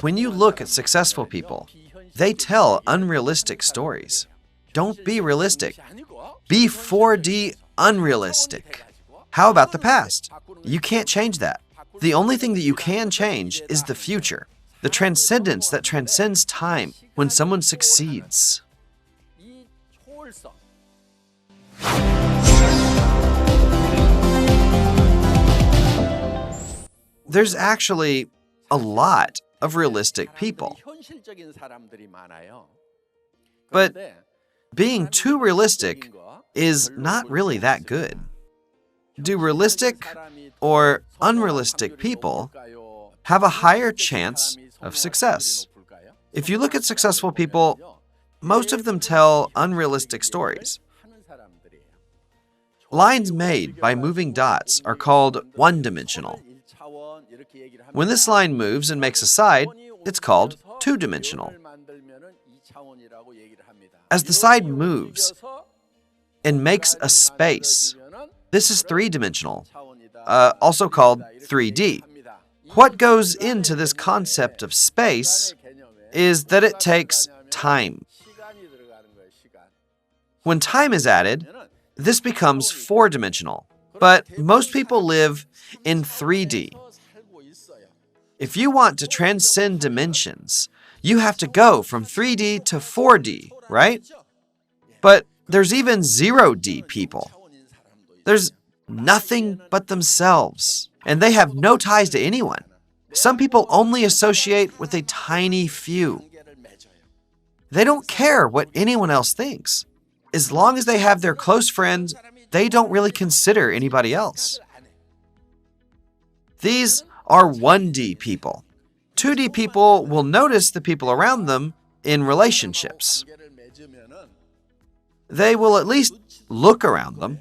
When you look at successful people, they tell unrealistic stories. Don't be realistic. Be 4D unrealistic. How about the past? You can't change that. The only thing that you can change is the future, the transcendence that transcends time when someone succeeds. There's actually a lot of realistic people. But being too realistic is not really that good. Do realistic or unrealistic people have a higher chance of success? If you look at successful people, most of them tell unrealistic stories. Lines made by moving dots are called one-dimensional. When this line moves and makes a side, it's called two-dimensional. As the side moves and makes a space, this is three-dimensional, also called 3D. What goes into this concept of space is that it takes time. When time is added, this becomes four-dimensional, but most people live in 3D. If you want to transcend dimensions, you have to go from 3D to 4D, right? But there's even 0D people. There's nothing but themselves, and they have no ties to anyone. Some people only associate with a tiny few. They don't care what anyone else thinks. As long as they have their close friends, they don't really consider anybody else. These are 1D people. 2D people will notice the people around them in relationships. They will at least look around them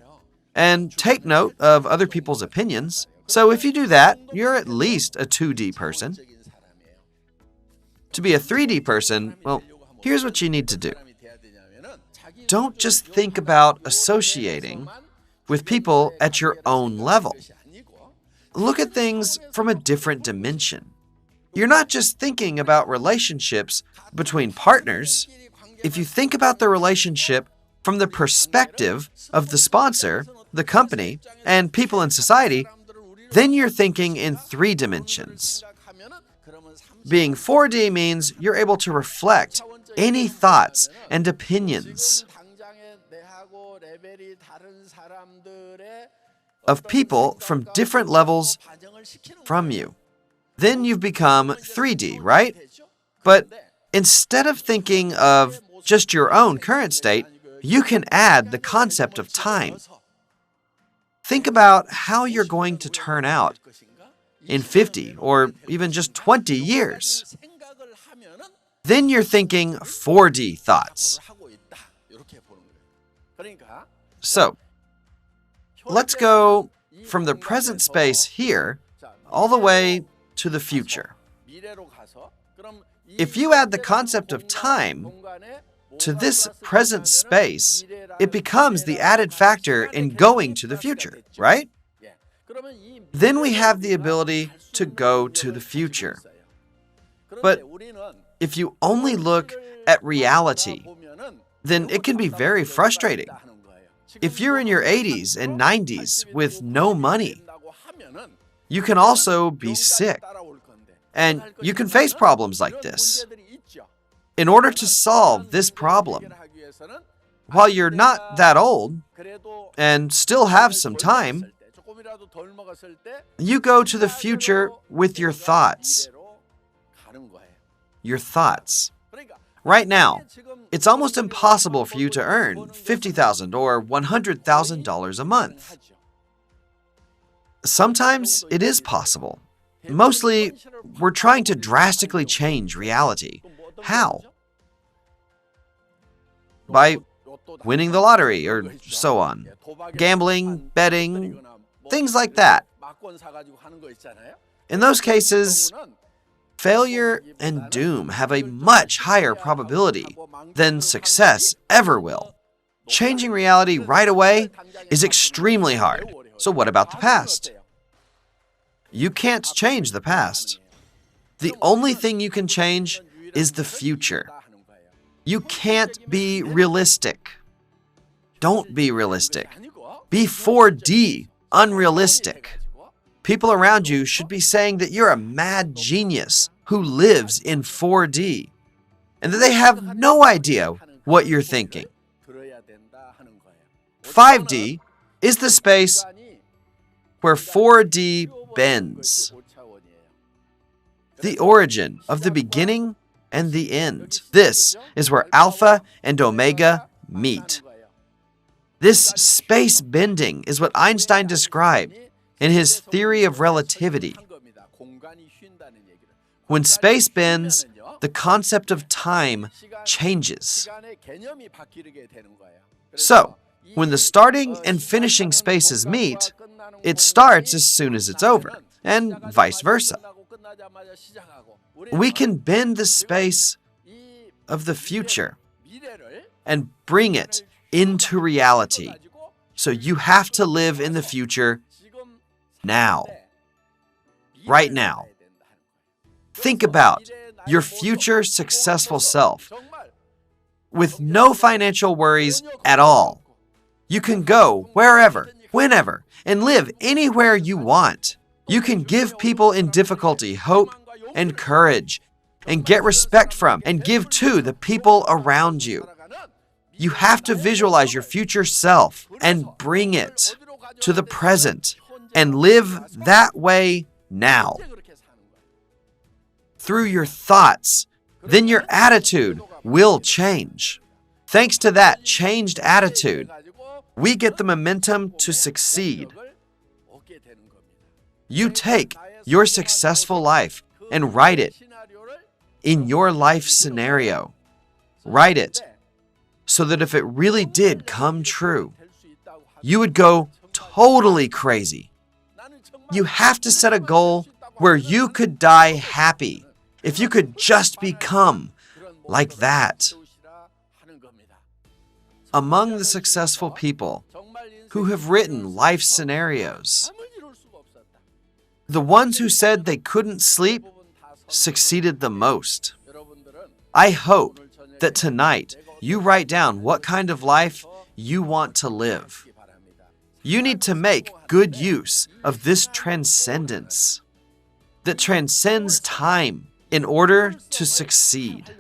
and take note of other people's opinions. So if you do that, you're at least a 2D person. To be a 3D person, well, here's what you need to do. Don't just think about associating with people at your own level. Look at things from a different dimension. You're not just thinking about relationships between partners. If you think about the relationship from the perspective of the sponsor, the company, and people in society, then you're thinking in 3 dimensions. Being 4D means you're able to reflect any thoughts and opinions of people from different levels from you. Then you've become 3D, right? But instead of thinking of just your own current state, you can add the concept of time. Think about how you're going to turn out in 50 or even just 20 years. Then you're thinking 4D thoughts. So, let's go from the present space here all the way to the future. If you add the concept of time to this present space, it becomes the added factor in going to the future, right? Then we have the ability to go to the future. But if you only look at reality, then it can be very frustrating. If you're in your 80s and 90s with no money, you can also be sick. And you can face problems like this. In order to solve this problem, while you're not that old and still have some time, you go to the future with your thoughts. Your thoughts. Right now, it's almost impossible for you to earn $50,000 or $100,000 a month. Sometimes it is possible. Mostly, we're trying to drastically change reality. How? By winning the lottery or so on. Gambling, betting, things like that. In those cases, failure and doom have a much higher probability than success ever will. Changing reality right away is extremely hard. So what about the past? You can't change the past. The only thing you can change is the future. You can't be realistic. Don't be realistic. Be 4D, unrealistic. People around you should be saying that you're a mad genius who lives in 4D, and that they have no idea what you're thinking. 5D is the space where 4D bends. The origin of the beginning and the end. This is where alpha and omega meet. This space bending is what Einstein described in his theory of relativity. When space bends, the concept of time changes. So, when the starting and finishing spaces meet, it starts as soon as it's over, and vice versa. We can bend the space of the future and bring it into reality. So you have to live in the future now. Right now. Think about your future successful self with no financial worries at all. You can go wherever, whenever, and live anywhere you want. You can give people in difficulty hope and courage, and get respect from and give to the people around you. You have to visualize your future self and bring it to the present and live that way now. Through your thoughts, then your attitude will change. Thanks to that changed attitude, we get the momentum to succeed. You take your successful life and write it in your life scenario. Write it so that if it really did come true, you would go totally crazy. You have to set a goal where you could die happy if you could just become like that. Among the successful people who have written life scenarios, the ones who said they couldn't sleep succeeded the most. I hope that tonight you write down what kind of life you want to live. You need to make good use of this transcendence that transcends time in order to succeed.